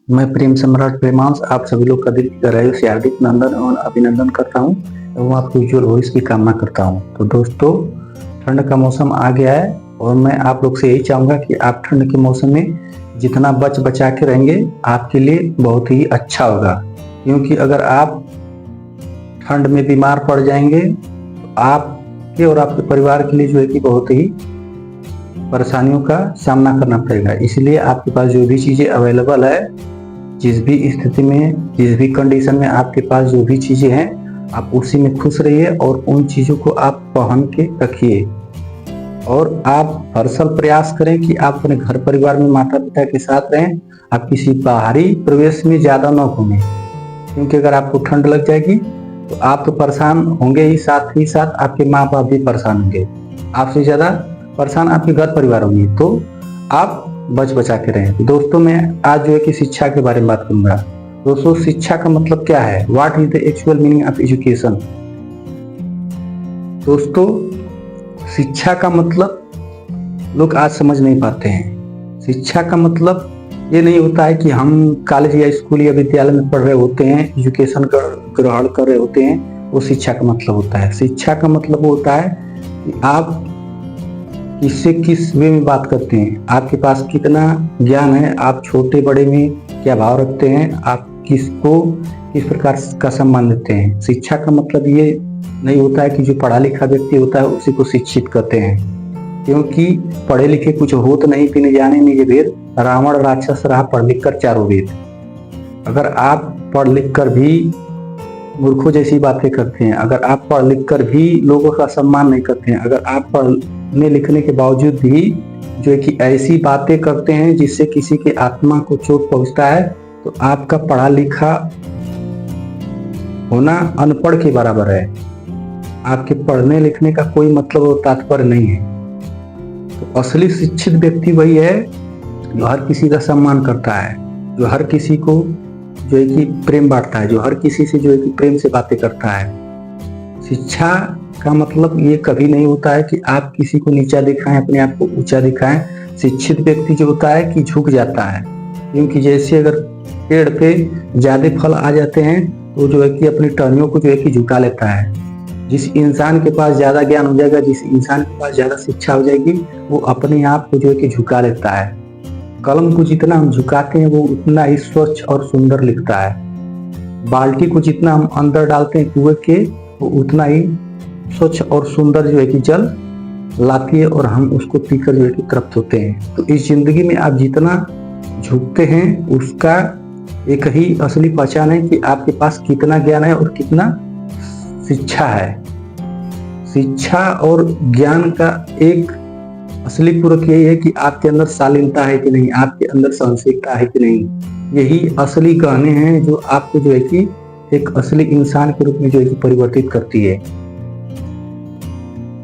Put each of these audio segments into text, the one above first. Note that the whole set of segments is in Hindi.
मैं प्रेम सम्राट प्रेमांश आप सभी लोग का दिल की गहराइयों से हार्दिक नंदन और अभिनंदन करता हूँ एवं आपके उज्जवल भविष्य की कामना करता हूँ। तो दोस्तों, ठंड का मौसम आ गया है और मैं आप लोग से यही चाहूँगा कि आप ठंड के मौसम में जितना बच बचा के रहेंगे आपके लिए बहुत ही अच्छा होगा। क्योंकि अगर आप ठंड में बीमार पड़ जाएंगे तो आपके और आपके परिवार के लिए जो है कि बहुत ही परेशानियों का सामना करना पड़ेगा। इसलिए आपके पास जो भी चीज़ें अवेलेबल है, जिस भी स्थिति में, जिस भी कंडीशन में आपके पास जो भी चीजें हैं, आप उसी में खुश रहिए और उन चीजों को आप पहन के रखिए। और आप हरसल प्रयास करें कि आप अपने घर परिवार में माता पिता के साथ रहें। आप किसी बाहरी प्रवेश में ज्यादा न घूमें, क्योंकि अगर आपको ठंड लग जाएगी तो आप तो परेशान होंगे ही साथ आपके माँ बाप भी परेशान होंगे। आपसे ज्यादा परेशान आपके घर परिवार होंगे। तो आप बच बचा के रहें। दोस्तों, मैं आज जो है कि शिक्षा के बारे में बात करूंगा। दोस्तों, शिक्षा का मतलब क्या है? What is the actual meaning of education? दोस्तों, शिक्षा का मतलब लोग आज समझ नहीं पाते हैं। शिक्षा का मतलब ये नहीं होता है कि हम कॉलेज या स्कूल या विद्यालय में पढ़ रहे होते हैं, एजुकेशन ग्रहण कर रहे होते हैं, वो शिक्षा का मतलब होता है। शिक्षा का मतलब होता है कि आप किससे किस वे में बात करते हैं, आपके पास कितना ज्ञान है, आप छोटे बड़े में क्या भाव रखते हैं, आप किसको किस प्रकार का सम्मान देते हैं। शिक्षा का मतलब ये नहीं होता है कि जो पढ़ा लिखा व्यक्ति होता है उसी को शिक्षित कहते हैं, क्योंकि पढ़े लिखे कुछ होत नहीं, पीने जाने निज भेद, रावण राक्षस रहा पढ़ लिख कर चारों वेद। अगर आप पढ़ लिख कर भी मूर्खों जैसी बातें करते हैं, अगर आप पढ़ लिख कर भी लोगों का सम्मान नहीं करते हैं, अगर आप पढ़ने लिखने के बावजूद भी जो है कि ऐसी बातें करते हैं जिससे किसी के आत्मा को चोट पहुंचता है, तो आपका पढ़ा लिखा होना अनपढ़ के बराबर है। आपके पढ़ने लिखने का कोई मतलब और तात्पर्य नहीं है। तो असली शिक्षित व्यक्ति वही है जो हर किसी का सम्मान करता है, जो हर किसी को जो है कि प्रेम बांटता है, जो हर किसी से जो है कि प्रेम से बातें करता है। शिक्षा का मतलब ये कभी नहीं होता है कि आप किसी को नीचा दिखाएं, अपने आप को ऊंचा दिखाएं। शिक्षित व्यक्ति जो होता है कि झुक जाता है, क्योंकि जैसे अगर पेड़ पे ज्यादा फल आ जाते हैं तो जो है कि अपनी टहनियों को जो है कि झुका लेता है। जिस इंसान के पास ज्यादा ज्ञान हो जाएगा, जिस इंसान के पास ज्यादा शिक्षा हो जाएगी, वो अपने आप को जो है कि झुका लेता है। कलम को जितना हम झुकाते हैं वो उतना ही स्वच्छ और सुंदर लिखता है। बाल्टी को जितना हम अंदर डालते हैं कुएं के, वो उतना ही स्वच्छ और सुंदर जो है कि जल लाती है और हम उसको पीकर जो है कि तृप्त होते हैं। तो इस जिंदगी में आप जितना झुकते हैं उसका एक ही असली पहचान है कि आपके पास कितना ज्ञान है और कितना शिक्षा है। शिक्षा और ज्ञान का एक असली पूरक यही है कि आपके अंदर शालीनता है कि नहीं, आपके अंदर सहनशीलता है कि नहीं। यही असली गहने हैं जो आपको जो है कि एक असली इंसान के रूप में जो है कि परिवर्तित करती है।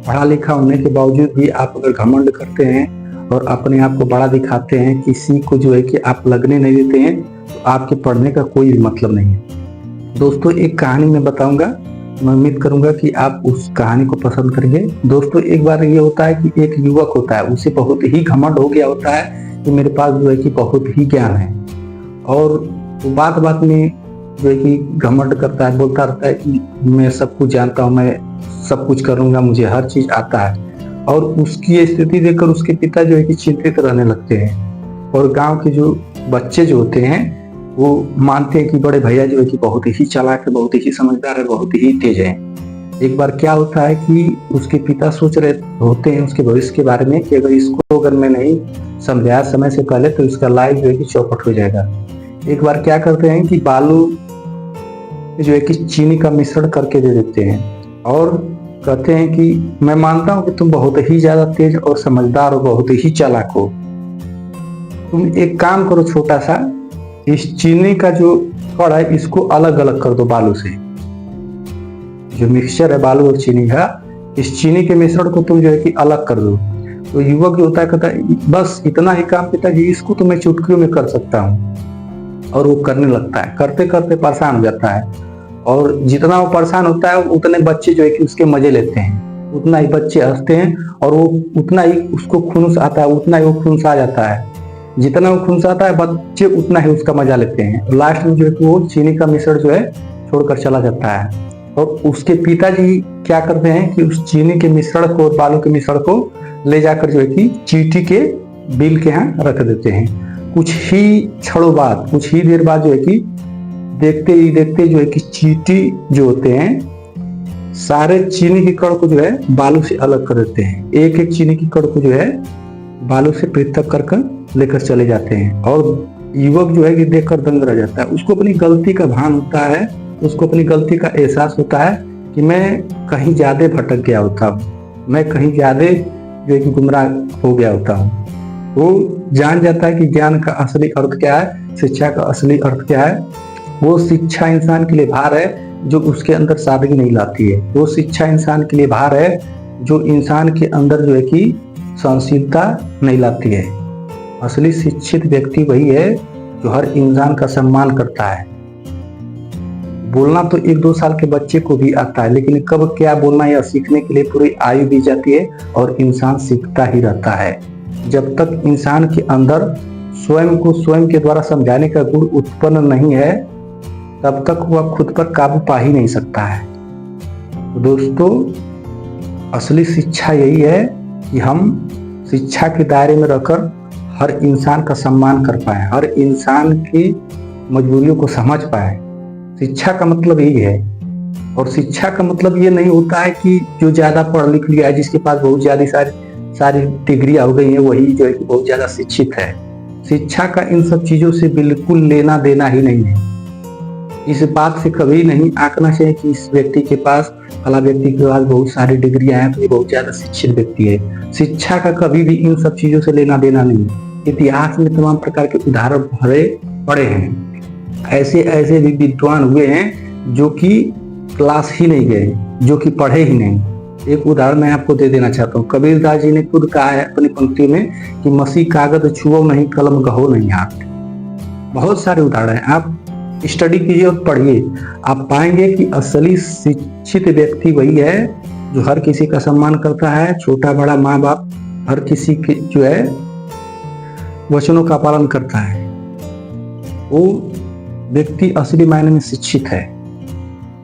पढ़ा लिखा होने के बावजूद भी आप अगर घमंड करते हैं और अपने आप को बड़ा दिखाते हैं, किसी को जो है कि आप लगने नहीं देते हैं, तो आपके पढ़ने का कोई भी मतलब नहीं है। दोस्तों, एक कहानी मैं बताऊंगा, मैं उम्मीद करूंगा कि आप उस कहानी को पसंद करेंगे। दोस्तों, एक बार ये होता है कि एक युवक होता है, उसे बहुत ही घमंड हो गया होता है कि मेरे पास जो है कि बहुत ही ज्ञान है, और वो बात बात में जो है कि घमंड करता है, बोलता रहता है कि मैं सब कुछ जानता हूँ, मैं सब कुछ करूंगा, मुझे हर चीज आता है। और उसकी स्थिति देखकर उसके पिता जो है कि चिंतित रहने लगते हैं, और गाँव के जो बच्चे जो होते हैं वो मानते हैं कि बड़े भैया जो है कि बहुत ही चालाक है, बहुत ही समझदार है, बहुत ही तेज है। एक बार क्या होता है कि उसके पिता सोच रहे होते हैं उसके भविष्य के बारे में कि अगर मैं नहीं समझाया समय से पहले तो इसका लाइफ जो है कि चौपट हो जाएगा। एक बार क्या करते हैं कि बालू जो है कि चीनी का मिश्रण करके दे देते हैं और कहते हैं कि मैं मानता हूं कि तुम बहुत ही ज्यादा तेज और समझदार हो, बहुत ही चालाक हो। तुम एक काम करो, छोटा सा इस चीनी का जो कण है इसको अलग अलग कर दो बालू से। जो मिक्सचर है बालू और चीनी का, इस चीनी के मिश्रण को तुम जो है कि अलग कर दो। तो युवक जो होता है कहता है बस इतना ही काम पिताजी, इसको तो मैं चुटकियों में कर सकता हूँ। और वो करने लगता है, करते करते परेशान हो जाता है, और जितना वो परेशान होता है उतने बच्चे जो है कि उसके मजे लेते हैं, उतना ही बच्चे हंसते हैं और वो उतना ही उसको खुनुस आता है, उतना ही वो खुनुस आ जाता है। जितना वो खुनसाता है बच्चे उतना ही उसका मजा लेते हैं। लास्ट में जो है कि वो चीनी का मिश्रण जो है छोड़कर चला जाता है और उसके पिताजी क्या करते हैं कि उस चीनी के मिश्रण को और बालू के मिश्रण को ले जाकर जो है कि चींटी के बिल के यहाँ रख देते हैं। कुछ ही क्षणों बाद, कुछ ही देर बाद जो है कि देखते ही देखते जो है कि चींटी जो होते हैं सारे चीनी के कण को जो है बालू से अलग कर देते हैं। एक एक चीनी के कण को जो है बालू से पृथक कर लेकर चले जाते हैं और युवक जो है कि देखकर दंग रह जाता है। उसको अपनी गलती का भान होता है, उसको अपनी गलती का एहसास होता है कि मैं कहीं ज्यादा भटक गया होता हूँ, मैं कहीं ज्यादा जो है कि गुमराह हो गया होता हूँ। वो जान जाता है कि ज्ञान का असली अर्थ क्या है, शिक्षा का असली अर्थ क्या है। वो शिक्षा इंसान के लिए भार है जो उसके अंदर सादगी नहीं लाती है। वो शिक्षा इंसान के लिए भार है जो इंसान के अंदर जो है कि सहनशीलता नहीं लाती है। असली शिक्षित व्यक्ति वही है जो हर इंसान का सम्मान करता है। बोलना तो 1-2 साल के बच्चे को भी आता है, लेकिन कब क्या बोलना यह सीखने के लिए पूरी आयु बीत जाती है और इंसान सीखता ही रहता है। जब तक इंसान के अंदर स्वयं को स्वयं के द्वारा समझाने का गुण उत्पन्न नहीं है तब तक वह खुद पर काबू पा ही नहीं सकता है। तो दोस्तों, असली शिक्षा यही है कि हम शिक्षा के दायरे में रहकर हर इंसान का सम्मान कर पाए, हर इंसान की मजबूरियों को समझ पाए। शिक्षा का मतलब यही है। और शिक्षा का मतलब ये नहीं होता है कि जो ज्यादा पढ़ लिख लिया है, जिसके पास बहुत ज्यादा सारी डिग्रियां हो गई हैं, वही जो है कि बहुत ज्यादा शिक्षित है। शिक्षा का इन सब चीजों से बिल्कुल लेना देना ही नहीं है। इस बात से कभी नहीं आंकना चाहिए कि इस व्यक्ति के पास, फला व्यक्ति के पास बहुत सारी डिग्रियां हैं तो ये बहुत ज्यादा शिक्षित व्यक्ति है। शिक्षा का कभी भी इन सब चीजों से लेना देना नहीं है। इतिहास में तमाम प्रकार के उदाहरण भरे पड़े हैं। ऐसे ऐसे भी विद्वान हुए हैं जो कि क्लास ही नहीं गए, जो कि पढ़े ही नहीं। एक उदाहरण मैं आपको दे देना चाहता हूँ। कबीरदास जी ने खुद कहा है अपनी पंक्ति में कि मसी कागज छुओ नहीं, कलम गहो नहीं हाथ। बहुत सारे उदाहरण हैं, आप स्टडी कीजिए और पढ़िए। आप पाएंगे कि असली शिक्षित व्यक्ति वही है जो हर किसी का सम्मान करता है, छोटा बड़ा माँ बाप हर किसी के जो है वचनों का पालन करता है। वो व्यक्ति असली मायने में शिक्षित है,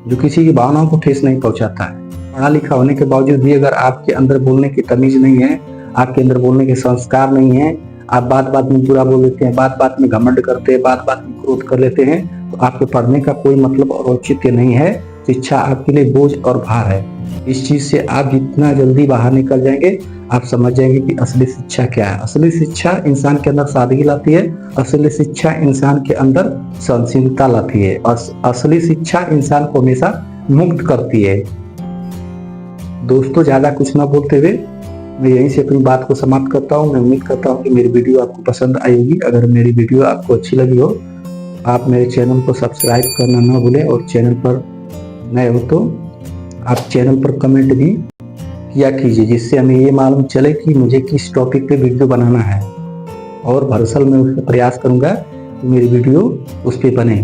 जो किसी की भावनाओं को ठेस नहीं पहुंचाता है। पढ़ा लिखा होने के बावजूद भी अगर आपके अंदर बोलने की तमीज नहीं है, आपके अंदर बोलने के संस्कार नहीं है, आप बात बात में बुरा बोल लेते हैं, बात बात में घमंड करते हैं, बात बात में क्रोध कर लेते हैं, तो आपके पढ़ने का कोई मतलब और औचित्य नहीं है। शिक्षा आपके लिए बोझ और भार है। इस चीज से आप जितना जल्दी बाहर निकल जाएंगे, आप समझ जाएंगे कि असली शिक्षा क्या है। असली शिक्षा इंसान के अंदर सादगी लाती है। असली शिक्षा इंसान के अंदर सहनशीलता लाती है और असली शिक्षा इंसान को हमेशा मुक्त करती है। दोस्तों, ज्यादा कुछ ना बोलते हुए मैं यहीं से अपनी बात को समाप्त करता हूँ। मैं उम्मीद करता हूँ कि मेरी वीडियो आपको पसंद आई होगी। अगर मेरी वीडियो आपको अच्छी लगी हो, आप मेरे चैनल को सब्सक्राइब करना ना भूलें और चैनल पर नए हो तो आप चैनल पर कमेंट भी किया कीजिए, जिससे हमें ये मालूम चले कि मुझे किस टॉपिक पे वीडियो बनाना है। और भरसल मैं उसका प्रयास करूँगा कि मेरी वीडियो उस पर बने,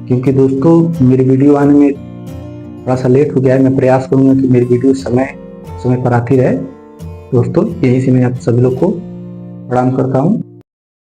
क्योंकि दोस्तों मेरी वीडियो आने में थोड़ा सा लेट हो गया है। मैं प्रयास करूँगा कि मेरी वीडियो समय पर आती रहे। दोस्तों, यहीं से मैं आप सभी लोग को प्रणाम करता हूँ।